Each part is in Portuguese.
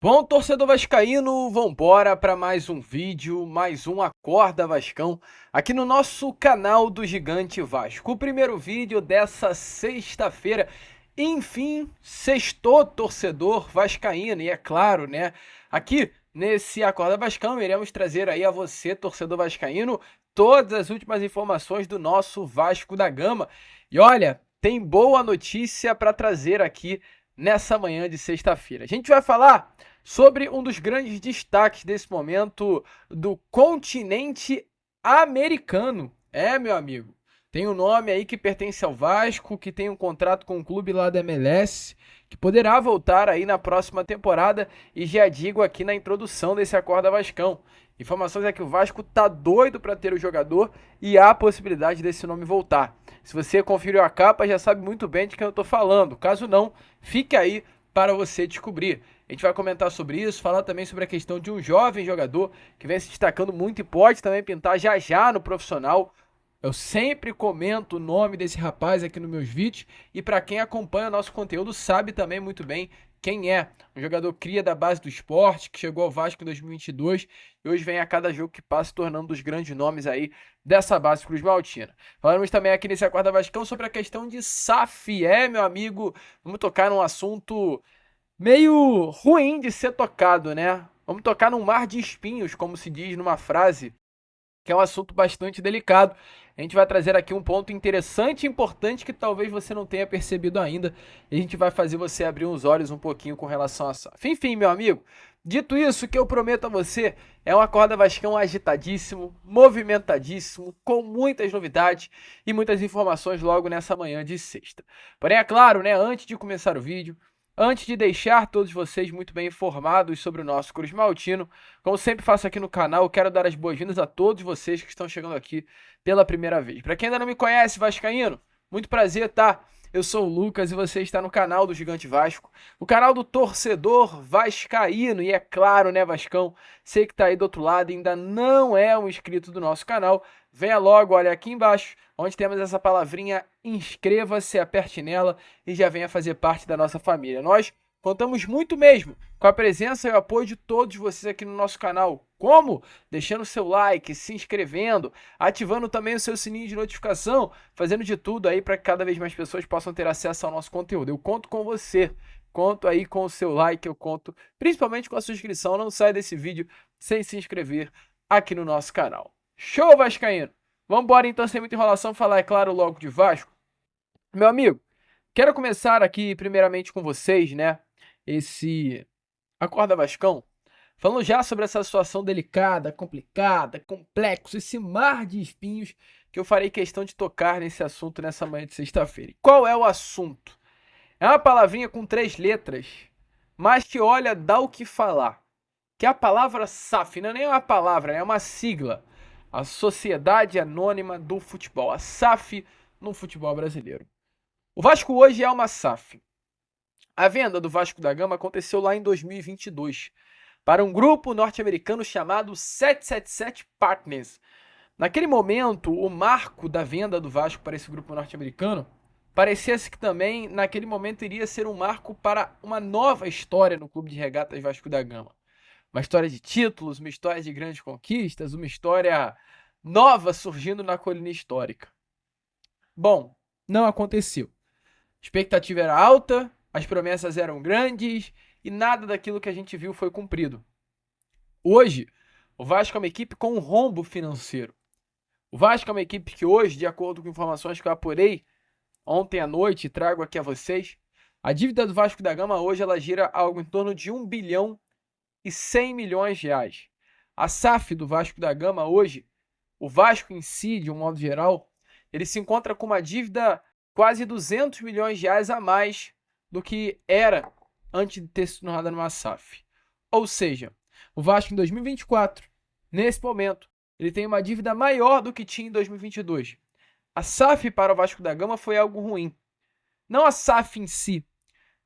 Bom, torcedor vascaíno, vambora para mais um vídeo, mais um Acorda Vascão, aqui no nosso canal do Gigante Vasco. O primeiro vídeo dessa sexta-feira, enfim, sextou torcedor vascaíno, e é claro, né, aqui nesse Acorda Vascão iremos trazer aí a você, torcedor vascaíno, todas as últimas informações do nosso Vasco da Gama. E olha, tem boa notícia para trazer aqui nessa manhã de sexta-feira. A gente vai falar sobre um dos grandes destaques desse momento do continente americano. É, meu amigo, tem um nome aí que pertence ao Vasco, que tem um contrato com um clube lá da MLS, que poderá voltar aí na próxima temporada, e já digo aqui na introdução desse Acorda Vascão. Informações é que o Vasco tá doido para ter o jogador e há a possibilidade desse nome voltar. Se você conferiu a capa, já sabe muito bem de quem eu tô falando. Caso não, fique aí para você descobrir. A gente vai comentar sobre isso, falar também sobre a questão de um jovem jogador que vem se destacando muito e pode também pintar já já no profissional. Eu sempre comento o nome desse rapaz aqui nos meus vídeos e para quem acompanha o nosso conteúdo sabe também muito bem quem é. Um jogador cria da base do esporte, que chegou ao Vasco em 2022 e hoje vem a cada jogo que passa se tornando um dos grandes nomes aí dessa base Cruz Maltina. Falamos também aqui nesse Acorda Vascão sobre a questão de SAF. É, meu amigo, vamos tocar num assunto meio ruim de ser tocado, né? Vamos tocar num mar de espinhos, como se diz numa frase, que é um assunto bastante delicado. A gente vai trazer aqui um ponto interessante e importante que talvez você não tenha percebido ainda. E a gente vai fazer você abrir os olhos um pouquinho com relação a SAF. Enfim, meu amigo, dito isso, o que eu prometo a você é um Acorda Vascão agitadíssimo, movimentadíssimo, com muitas novidades e muitas informações logo nessa manhã de sexta. Porém, é claro, né, antes de começar o vídeo, antes de deixar todos vocês muito bem informados sobre o nosso Cruz Maltino, como sempre faço aqui no canal, eu quero dar as boas-vindas a todos vocês que estão chegando aqui pela primeira vez. Para quem ainda não me conhece, vascaíno, muito prazer, tá? Eu sou o Lucas e você está no canal do Gigante Vasco, o canal do torcedor vascaíno. E é claro, né, Vascão, você que está aí do outro lado e ainda não é um inscrito do nosso canal, venha logo, olha aqui embaixo, onde temos essa palavrinha inscreva-se, aperte nela e já venha fazer parte da nossa família. Nós contamos muito mesmo com a presença e o apoio de todos vocês aqui no nosso canal. Como? Deixando seu like, se inscrevendo, ativando também o seu sininho de notificação, fazendo de tudo aí para que cada vez mais pessoas possam ter acesso ao nosso conteúdo. Eu conto com você, conto aí com o seu like, eu conto principalmente com a sua inscrição. Não saia desse vídeo sem se inscrever aqui no nosso canal. Show, Vascaíno! Vamos embora então, sem muita enrolação, falar, é claro, logo de Vasco. Meu amigo, quero começar aqui primeiramente com vocês, né? Esse Acorda Vascão, falando já sobre essa situação delicada, complicada, complexo, esse mar de espinhos que eu farei questão de tocar nesse assunto nessa manhã de sexta-feira. E qual é o assunto? É uma palavrinha com 3 letras, mas que, olha, dá o que falar. Que é a palavra SAF, não é nem uma palavra, é uma sigla. A Sociedade Anônima do Futebol, a SAF no futebol brasileiro. O Vasco hoje é uma SAF. A venda do Vasco da Gama aconteceu lá em 2022 para um grupo norte-americano chamado 777 Partners. Naquele momento, o marco da venda do Vasco para esse grupo norte-americano parecia-se que também, naquele momento, iria ser um marco para uma nova história no Clube de Regatas Vasco da Gama. Uma história de títulos, uma história de grandes conquistas, uma história nova surgindo na colina histórica. Bom, não aconteceu. A expectativa era alta, as promessas eram grandes e nada daquilo que a gente viu foi cumprido. Hoje, o Vasco é uma equipe com um rombo financeiro. O Vasco é uma equipe que hoje, de acordo com informações que eu apurei ontem à noite e trago aqui a vocês, a dívida do Vasco da Gama hoje ela gira algo em torno de 1 bilhão e 100 milhões de reais. A SAF do Vasco da Gama hoje, o Vasco em si, de um modo geral, ele se encontra com uma dívida quase 200 milhões de reais a mais do que era antes de ter se tornado uma SAF. Ou seja, o Vasco em 2024, nesse momento, ele tem uma dívida maior do que tinha em 2022. A SAF para o Vasco da Gama foi algo ruim. Não a SAF em si,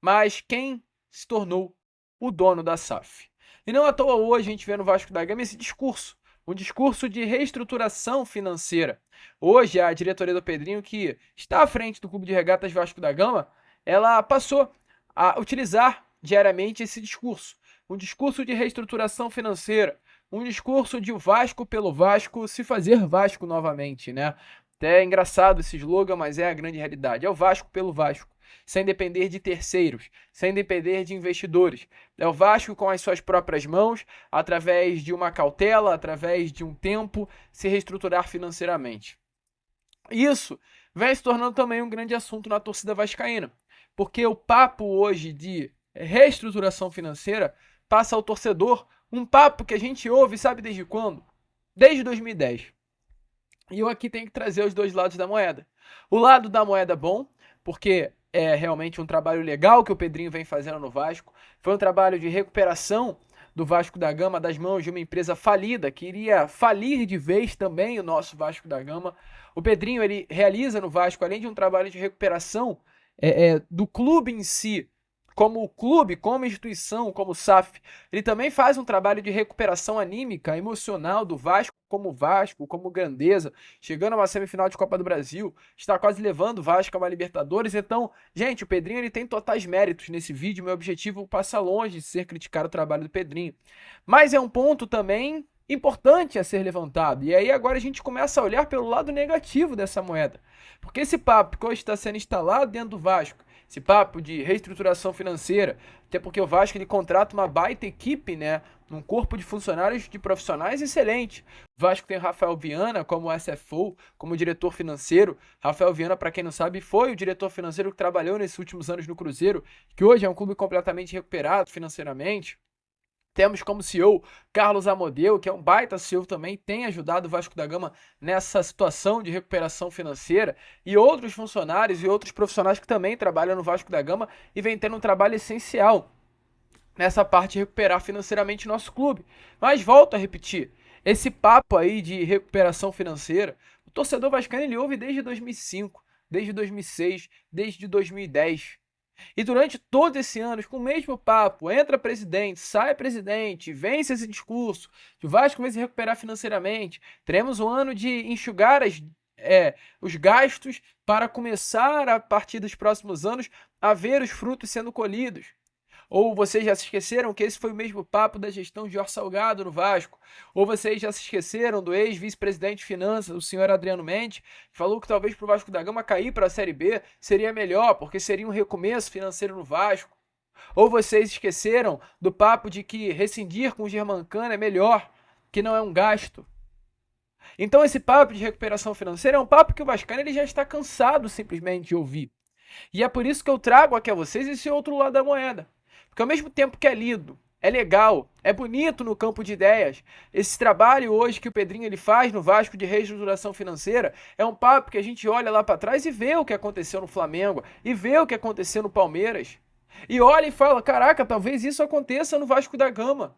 mas quem se tornou o dono da SAF. E não à toa hoje a gente vê no Vasco da Gama esse discurso, um discurso de reestruturação financeira. Hoje a diretoria do Pedrinho, que está à frente do Clube de Regatas Vasco da Gama, ela passou a utilizar diariamente esse discurso, um discurso de reestruturação financeira, um discurso de o Vasco pelo Vasco se fazer Vasco novamente, né? Até é engraçado esse slogan, mas é a grande realidade. É o Vasco pelo Vasco, sem depender de terceiros, sem depender de investidores. É o Vasco com as suas próprias mãos, através de uma cautela, através de um tempo, se reestruturar financeiramente. Isso vem se tornando também um grande assunto na torcida vascaína, porque o papo hoje de reestruturação financeira passa ao torcedor um papo que a gente ouve, sabe desde quando? Desde 2010. E eu aqui tenho que trazer os dois lados da moeda. O lado da moeda bom, porque é realmente um trabalho legal que o Pedrinho vem fazendo no Vasco. Foi um trabalho de recuperação do Vasco da Gama das mãos de uma empresa falida, que iria falir de vez também o nosso Vasco da Gama. O Pedrinho ele realiza no Vasco, além de um trabalho de recuperação do clube em si, como clube, como instituição, como SAF, ele também faz um trabalho de recuperação anímica, emocional do Vasco, como grandeza, chegando a uma semifinal de Copa do Brasil, está quase levando o Vasco a uma Libertadores. Então, gente, o Pedrinho ele tem totais méritos nesse vídeo. Meu objetivo passa longe de ser criticar o trabalho do Pedrinho, mas é um ponto também importante a ser levantado. E aí agora a gente começa a olhar pelo lado negativo dessa moeda, porque esse papo que hoje está sendo instalado dentro do Vasco, esse papo de reestruturação financeira, até porque o Vasco ele contrata uma baita equipe, né? Um corpo de funcionários, de profissionais excelente. O Vasco tem o Rafael Viana como SFO, como diretor financeiro. Rafael Viana, para quem não sabe, foi o diretor financeiro que trabalhou nesses últimos anos no Cruzeiro, que hoje é um clube completamente recuperado financeiramente. Temos como CEO Carlos Amodeu, que é um baita CEO também, tem ajudado o Vasco da Gama nessa situação de recuperação financeira, e outros funcionários e outros profissionais que também trabalham no Vasco da Gama e vem tendo um trabalho essencial nessa parte de recuperar financeiramente nosso clube. Mas volto a repetir, esse papo aí de recuperação financeira, o torcedor vascaíno ele ouve desde 2005, desde 2006, desde 2010. E durante todos esses anos, com o mesmo papo, entra presidente, sai presidente, vence esse discurso, que o Vasco vai se recuperar financeiramente, teremos um ano de enxugar os gastos para começar, a partir dos próximos anos, a ver os frutos sendo colhidos. Ou vocês já se esqueceram que esse foi o mesmo papo da gestão de Jorge Salgado no Vasco? Ou vocês já se esqueceram do ex-vice-presidente de finanças, o senhor Adriano Mendes, que falou que talvez para o Vasco da Gama cair para a Série B seria melhor, porque seria um recomeço financeiro no Vasco? Ou vocês esqueceram do papo de que rescindir com o Germancano é melhor, que não é um gasto? Então esse papo de recuperação financeira é um papo que o vascaíno ele já está cansado simplesmente de ouvir. E é por isso que eu trago aqui a vocês esse outro lado da moeda. Porque ao mesmo tempo que é lindo, é legal, é bonito no campo de ideias, esse trabalho hoje que o Pedrinho ele faz no Vasco de reestruturação financeira é um papo que a gente olha lá para trás e vê o que aconteceu no Flamengo, e vê o que aconteceu no Palmeiras, e olha e fala, caraca, talvez isso aconteça no Vasco da Gama.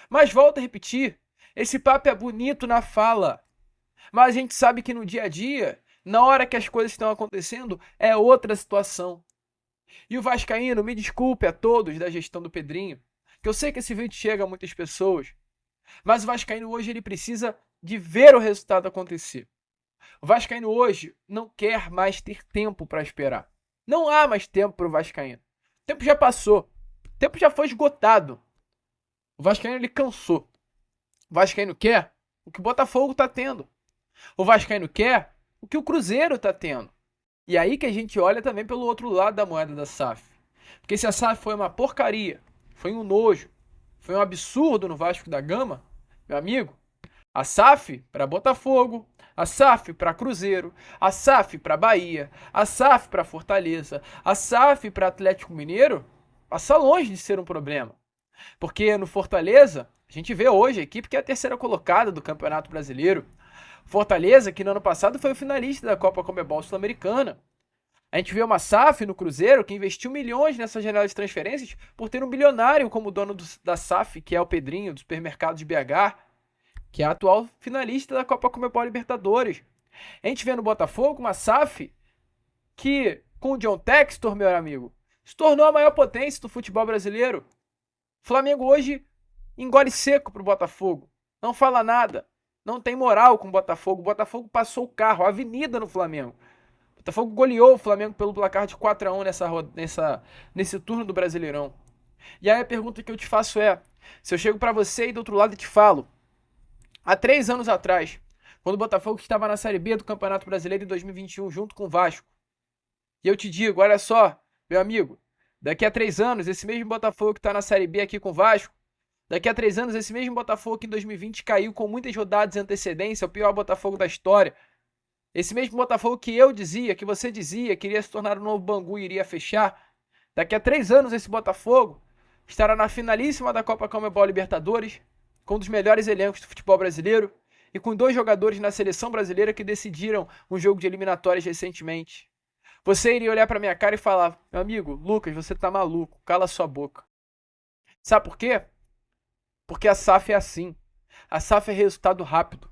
Mas volto a repetir, esse papo é bonito na fala, mas a gente sabe que no dia a dia, na hora que as coisas estão acontecendo, é outra situação. E o vascaíno, me desculpe a todos da gestão do Pedrinho, que eu sei que esse vídeo chega a muitas pessoas, mas o vascaíno hoje ele precisa de ver o resultado acontecer. O vascaíno hoje não quer mais ter tempo para esperar. Não há mais tempo para o vascaíno. O tempo já passou. O tempo já foi esgotado. O vascaíno ele cansou. O vascaíno quer o que o Botafogo está tendo. O vascaíno quer o que o Cruzeiro está tendo. E aí que a gente olha também pelo outro lado da moeda da SAF. Porque se a SAF foi uma porcaria, foi um nojo, foi um absurdo no Vasco da Gama, meu amigo, a SAF para Botafogo, a SAF para Cruzeiro, a SAF para Bahia, a SAF para Fortaleza, a SAF para Atlético Mineiro, passa longe de ser um problema. Porque no Fortaleza, a gente vê hoje a equipe que é a terceira colocada do Campeonato Brasileiro. Fortaleza, que no ano passado foi o finalista da Copa Comebol Sul-Americana. A gente vê uma SAF no Cruzeiro que investiu milhões nessa janela de transferências por ter um bilionário como dono da SAF, que é o Pedrinho, do supermercado de BH, que é a atual finalista da Copa Comebol Libertadores. A gente vê no Botafogo uma SAF que, com o John Textor, meu amigo, se tornou a maior potência do futebol brasileiro. O Flamengo hoje engole seco pro Botafogo, não fala nada. Não tem moral com o Botafogo. O Botafogo passou o carro, a avenida no Flamengo. O Botafogo goleou o Flamengo pelo placar de 4-1 nesse turno do Brasileirão. E aí a pergunta que eu te faço é, se eu chego pra você e do outro lado e te falo, há 3 anos atrás, quando o Botafogo estava na Série B do Campeonato Brasileiro em 2021 junto com o Vasco, e eu te digo, olha só, meu amigo, daqui a 3 anos, esse mesmo Botafogo que está na Série B aqui com o Vasco, daqui a 3 anos, esse mesmo Botafogo que em 2020 caiu com muitas rodadas de antecedência, o pior Botafogo da história, esse mesmo Botafogo que eu dizia, que você dizia, que iria se tornar um novo Bangu e iria fechar, daqui a 3 anos esse Botafogo estará na finalíssima da Copa Comebol Libertadores, com um dos melhores elencos do futebol brasileiro, e com 2 jogadores na seleção brasileira que decidiram um jogo de eliminatórias recentemente. Você iria olhar pra minha cara e falar, meu amigo, Lucas, você tá maluco, cala sua boca. Sabe por quê? Porque a SAF é assim. A SAF é resultado rápido.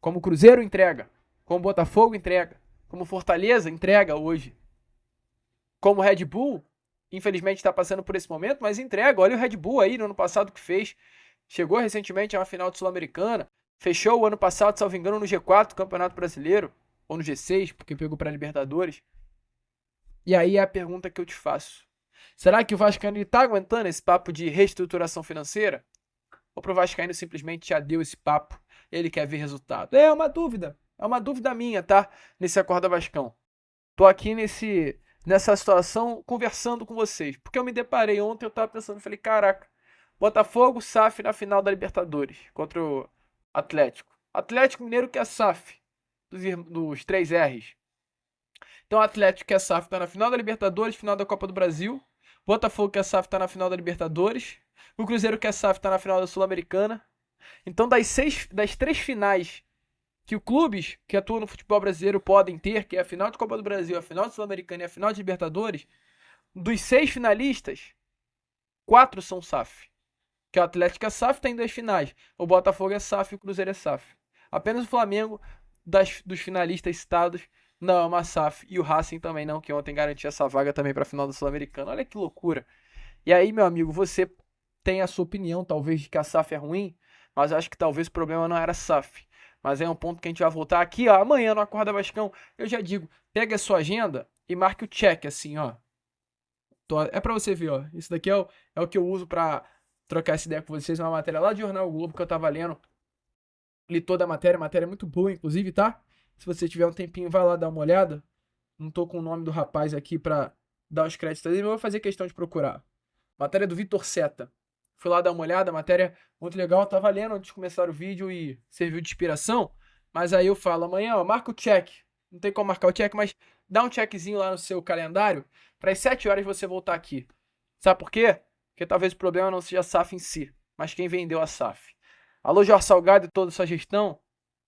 Como o Cruzeiro entrega, como o Botafogo entrega, como o Fortaleza entrega hoje. Como o Red Bull, infelizmente está passando por esse momento, mas entrega. Olha o Red Bull aí no ano passado que fez. Chegou recentemente a uma final de Sul-Americana. Fechou o ano passado, salvo engano, no G4 do Campeonato Brasileiro. Ou no G6, porque pegou para Libertadores. E aí é a pergunta que eu te faço. Será que o Vascaíno está aguentando esse papo de reestruturação financeira? Ou pro Vascaíno simplesmente já deu esse papo, ele quer ver resultado? É uma dúvida minha, tá? Nesse Acorda Vascão. Tô aqui nessa situação conversando com vocês, porque eu me deparei ontem, eu tava pensando, falei, caraca, Botafogo, SAF na final da Libertadores, contra o Atlético. Atlético Mineiro que é SAF, dos 3 R's. Então o Atlético que é SAF tá na final da Libertadores, final da Copa do Brasil. Botafogo que é SAF tá na final da Libertadores. O Cruzeiro que é SAF tá na final da Sul-Americana. Então das 3 finais que os clubes que atuam no futebol brasileiro podem ter, que é a final de Copa do Brasil, a final da Sul-Americana e a final de Libertadores, dos 6 finalistas, 4 são SAF. Que o Atlético é SAF, tem 2 finais. O Botafogo é SAF e o Cruzeiro é SAF. Apenas o Flamengo, dos finalistas citados, não é uma SAF. E o Racing também não, que ontem garantiu essa vaga também para a final da Sul-Americana. Olha que loucura. E aí, meu amigo, você tem a sua opinião, talvez, de que a SAF é ruim, mas eu acho que talvez o problema não era a SAF. Mas é um ponto que a gente vai voltar aqui, ó, amanhã no Acorda Vascão. Eu já digo, pega a sua agenda e marque o check, assim, ó. É pra você ver, ó. Isso daqui é o que eu uso pra trocar essa ideia com vocês. Uma matéria lá do Jornal Globo que eu tava lendo. Li toda a matéria muito boa, inclusive, tá? Se você tiver um tempinho, vai lá dar uma olhada. Não tô com o nome do rapaz aqui pra dar os créditos dele, mas eu vou fazer questão de procurar. Matéria do Vitor Seta. Fui lá dar uma olhada, matéria muito legal. Eu tava lendo antes de começar o vídeo e serviu de inspiração. Mas aí eu falo, amanhã, ó, marca o check. Não tem como marcar o check, mas dá um checkzinho lá no seu calendário para as 7 horas você voltar aqui. Sabe por quê? Porque talvez o problema não seja a SAF em si, mas quem vendeu a SAF. Alô, Jorge Salgado e toda a sua gestão,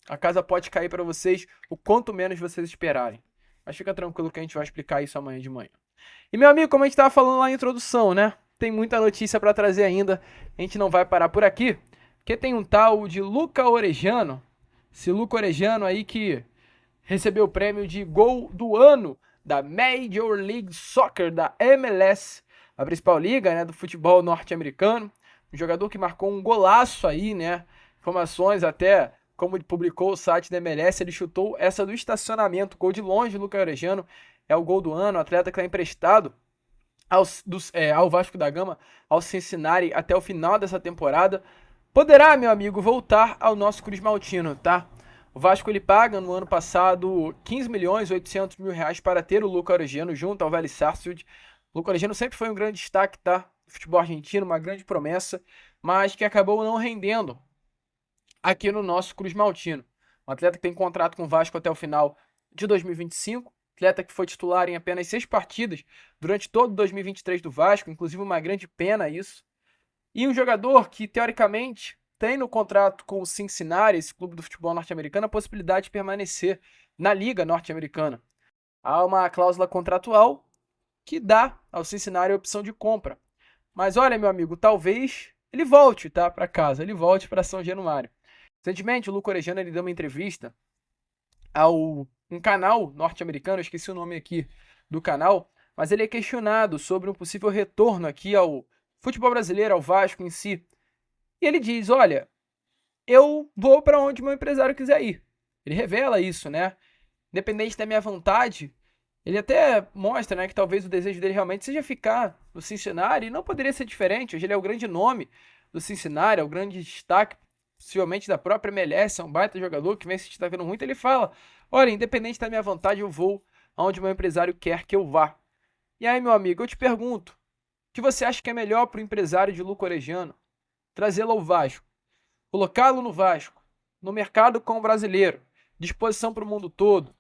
a casa pode cair para vocês o quanto menos vocês esperarem. Mas fica tranquilo que a gente vai explicar isso amanhã de manhã. E meu amigo, como a gente estava falando lá na introdução, né? Tem muita notícia para trazer ainda. A gente não vai parar por aqui, porque tem um tal de Luca Orejano. Esse Luca Orejano aí que recebeu o prêmio de gol do ano da Major League Soccer, da MLS, a principal liga, né, do futebol norte-americano. Um jogador que marcou um golaço aí, né? Informações até, como publicou o site da MLS, ele chutou essa do estacionamento, gol de longe. Luca Orejano é o gol do ano, atleta que está emprestado ao Vasco da Gama, ao Cincinnati até o final dessa temporada. Poderá, meu amigo, voltar ao nosso Cruz Maltino, tá? O Vasco ele paga no ano passado 15 milhões 800 mil reais para ter o Luca Orejano junto ao Vélez Sarsfield. O Luca Orejano sempre foi um grande destaque, tá? Do futebol argentino, uma grande promessa, mas que acabou não rendendo aqui no nosso Cruz Maltino. Um atleta que tem contrato com o Vasco até o final de 2025. Atleta que foi titular em apenas 6 partidas durante todo 2023 do Vasco, inclusive uma grande pena isso. E um jogador que, teoricamente, tem no contrato com o Cincinnati, esse clube do futebol norte-americano, a possibilidade de permanecer na liga norte-americana. Há uma cláusula contratual que dá ao Cincinnati a opção de compra. Mas olha, meu amigo, talvez ele volte, tá, para casa, ele volte para São Januário. Recentemente, o Luca Orejano ele deu uma entrevista a um canal norte-americano, eu esqueci o nome aqui do canal, mas ele é questionado sobre um possível retorno aqui ao futebol brasileiro, ao Vasco em si. E ele diz, olha, eu vou para onde meu empresário quiser ir. Ele revela isso, né? Independente da minha vontade, ele até mostra, né, que talvez o desejo dele realmente seja ficar no Cincinnati, e não poderia ser diferente. Hoje ele é o grande nome do Cincinnati, é o grande destaque, possivelmente da própria MLS, é um baita jogador que vem se destacando muito. Ele fala: olha, independente da minha vontade, eu vou aonde o meu empresário quer que eu vá. E aí, meu amigo, eu te pergunto, o que você acha que é melhor para o empresário de Luca Orejano? Trazê-lo ao Vasco, colocá-lo no Vasco, no mercado com o brasileiro, disposição para o mundo todo,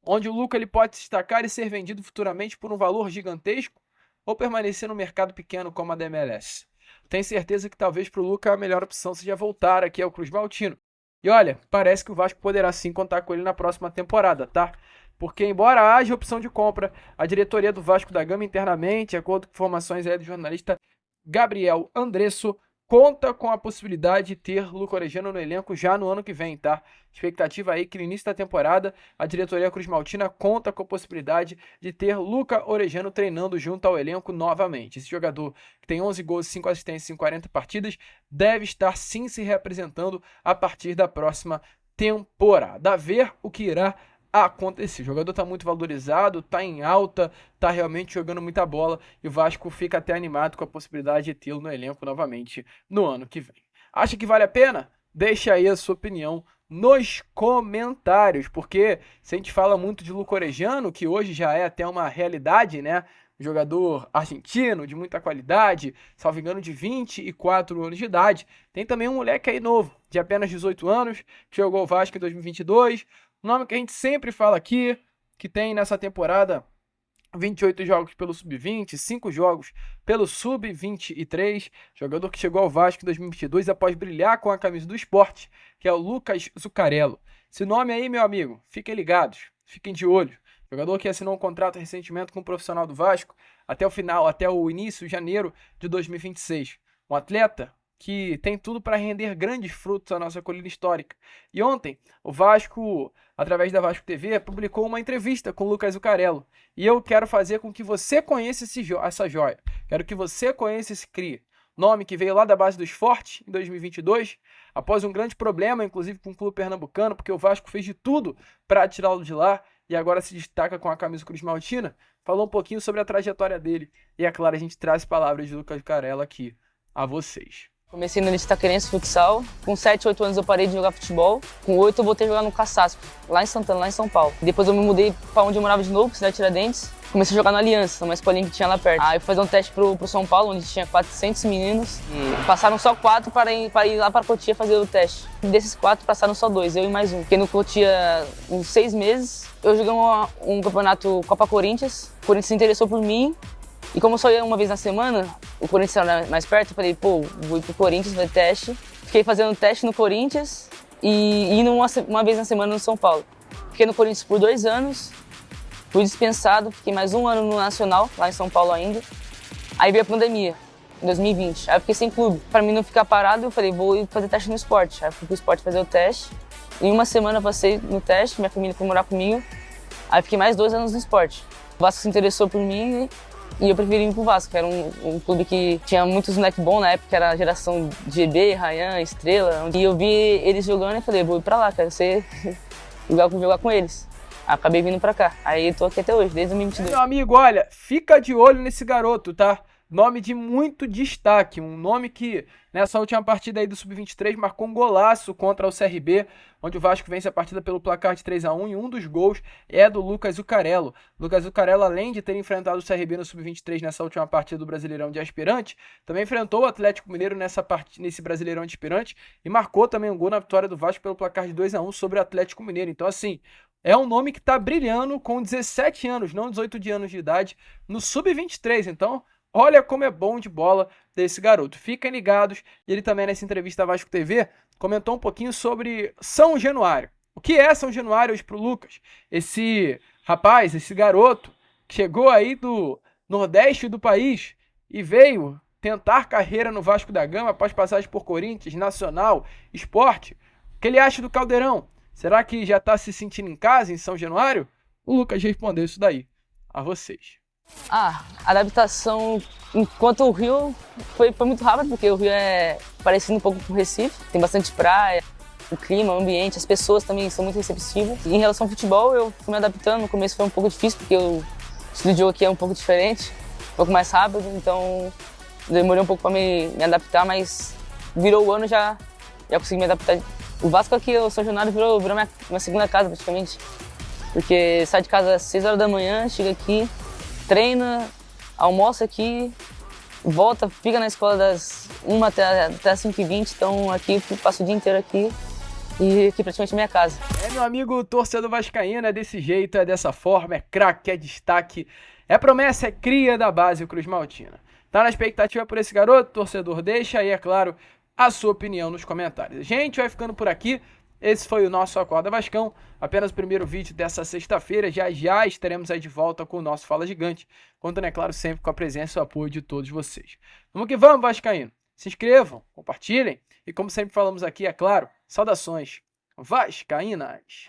onde o Luca ele pode se destacar e ser vendido futuramente por um valor gigantesco, ou permanecer no mercado pequeno como a da MLS? Tenho certeza que talvez para o Luca a melhor opção seja voltar aqui ao Cruz Maltino. E olha, parece que o Vasco poderá sim contar com ele na próxima temporada, tá? Porque embora haja opção de compra, a diretoria do Vasco da Gama internamente, de acordo com informações aí do jornalista Gabriel Andresso, conta com a possibilidade de ter Luca Orejano no elenco já no ano que vem, tá? Expectativa aí que no início da temporada a diretoria Cruz Maltina conta com a possibilidade de ter Luca Orejano treinando junto ao elenco novamente. Esse jogador que tem 11 gols e 5 assistências em 40 partidas deve estar sim se representando a partir da próxima temporada. A ver o que irá acontecer. O jogador está muito valorizado, está em alta, está realmente jogando muita bola e o Vasco fica até animado com a possibilidade de tê-lo no elenco novamente no ano que vem. Acha que vale a pena? Deixa aí a sua opinião nos comentários, porque se a gente fala muito de Luca Orejano, que hoje já é até uma realidade, né? Jogador argentino, de muita qualidade, salvo engano de 24 anos de idade. Tem também um moleque aí novo, de apenas 18 anos, que jogou o Vasco em 2022, nome que a gente sempre fala aqui, que tem nessa temporada 28 jogos pelo Sub-20, 5 jogos pelo Sub-23, jogador que chegou ao Vasco em 2022 após brilhar com a camisa do Sport, que é o Lucas Zuccarello. Esse nome aí, meu amigo, fiquem ligados, fiquem de olho. Jogador que assinou um contrato recentemente com o profissional do Vasco até o final, até o início de janeiro de 2026. Um atleta que tem tudo para render grandes frutos à nossa colina histórica. E ontem, o Vasco, através da Vasco TV, publicou uma entrevista com o Lucas Zuccarello. E eu quero fazer com que você conheça essa joia. Quero que você conheça esse cria. Nome que veio lá da base do Sport em 2022, após um grande problema, inclusive com o clube pernambucano, porque o Vasco fez de tudo para tirá-lo de lá e agora se destaca com a camisa Cruz Maltina. Falou um pouquinho sobre a trajetória dele. E é claro, a gente traz palavras de Lucas Zuccarello aqui a vocês. Comecei no Itaquerense futsal, com 7, 8 anos eu parei de jogar futebol, com 8 eu voltei a jogar no Caçasco, lá em Santana, lá em São Paulo. Depois eu me mudei para onde eu morava de novo, Cidade Tiradentes, comecei a jogar no Aliança, numa escolinha que tinha lá perto. Aí fui fazer um teste pro São Paulo, onde tinha 400 meninos, e passaram só 4 para ir lá para Cotia fazer o teste. Desses 4 passaram só 2, eu e mais um. Fiquei no Cotia uns 6 meses, eu joguei um campeonato Copa Corinthians, o Corinthians se interessou por mim. E como eu só ia uma vez na semana, o Corinthians era mais perto, eu falei, pô, vou ir pro Corinthians fazer teste. Fiquei fazendo teste no Corinthians e indo uma vez na semana no São Paulo. Fiquei no Corinthians por 2 anos, fui dispensado, fiquei mais 1 ano no Nacional, lá em São Paulo ainda. Aí veio a pandemia, em 2020, aí eu fiquei sem clube. Pra mim não ficar parado, eu falei, vou ir fazer teste no esporte. Aí eu fui pro esporte fazer o teste. Em uma semana eu passei no teste, minha família foi morar comigo. Aí fiquei mais 2 anos no esporte. O Vasco se interessou por mim e eu preferi ir pro Vasco, que era um clube que tinha muitos moleques bons na época, era a geração de GB, Ryan, Estrela. E eu vi eles jogando e falei, vou ir pra lá, quero jogar com eles. Aí acabei vindo pra cá, aí tô aqui até hoje, desde 2022. Meu amigo, olha, fica de olho nesse garoto, tá? Nome de muito destaque, um nome que nessa última partida aí do Sub-23 marcou um golaço contra o CRB, onde o Vasco vence a partida pelo placar de 3-1 e um dos gols é do Lucas Zuccarello. Lucas Zuccarello, além de ter enfrentado o CRB no Sub-23 nessa última partida do Brasileirão de Aspirante, também enfrentou o Atlético Mineiro nesse Brasileirão de Aspirante e marcou também um gol na vitória do Vasco pelo placar de 2-1 sobre o Atlético Mineiro. Então assim, é um nome que tá brilhando com 17 anos, não 18 anos de idade, no Sub-23, então olha como é bom de bola desse garoto. Fiquem ligados. E ele também, nessa entrevista à Vasco TV, comentou um pouquinho sobre São Januário. O que é São Januário hoje pro Lucas? Esse rapaz, esse garoto, que chegou aí do Nordeste do país e veio tentar carreira no Vasco da Gama após passagem por Corinthians, Nacional, Sport. O que ele acha do Caldeirão? Será que já está se sentindo em casa em São Januário? O Lucas respondeu isso daí a vocês. A adaptação enquanto o Rio foi muito rápido, porque o Rio é parecido um pouco com o Recife, tem bastante praia, o clima, o ambiente, as pessoas também são muito receptivas. E em relação ao futebol, eu fui me adaptando, no começo foi um pouco difícil, porque o estilo de jogo aqui é um pouco diferente, pouco mais rápido, então demorei um pouco para me adaptar, mas virou o ano, já consegui me adaptar. O Vasco aqui, o São Januário, virou minha segunda casa praticamente, porque sai de casa às 6 horas da manhã, chega aqui, treina, almoça aqui, volta, fica na escola das 1 até as 5h20, então aqui passo o dia inteiro aqui e aqui praticamente é minha casa. Meu amigo torcedor vascaíno, é desse jeito, é dessa forma, é craque, é destaque, é promessa, é cria da base Cruz Maltina. Tá na expectativa por esse garoto, torcedor? Deixa aí, é claro, a sua opinião nos comentários. A gente vai ficando por aqui. Esse foi o nosso Acorda Vascão, apenas o primeiro vídeo dessa sexta-feira. Já estaremos aí de volta com o nosso Fala Gigante, contando, é claro, sempre com a presença e o apoio de todos vocês. Vamos que vamos, vascaíno! Se inscrevam, compartilhem e, como sempre falamos aqui, é claro, saudações vascaínas!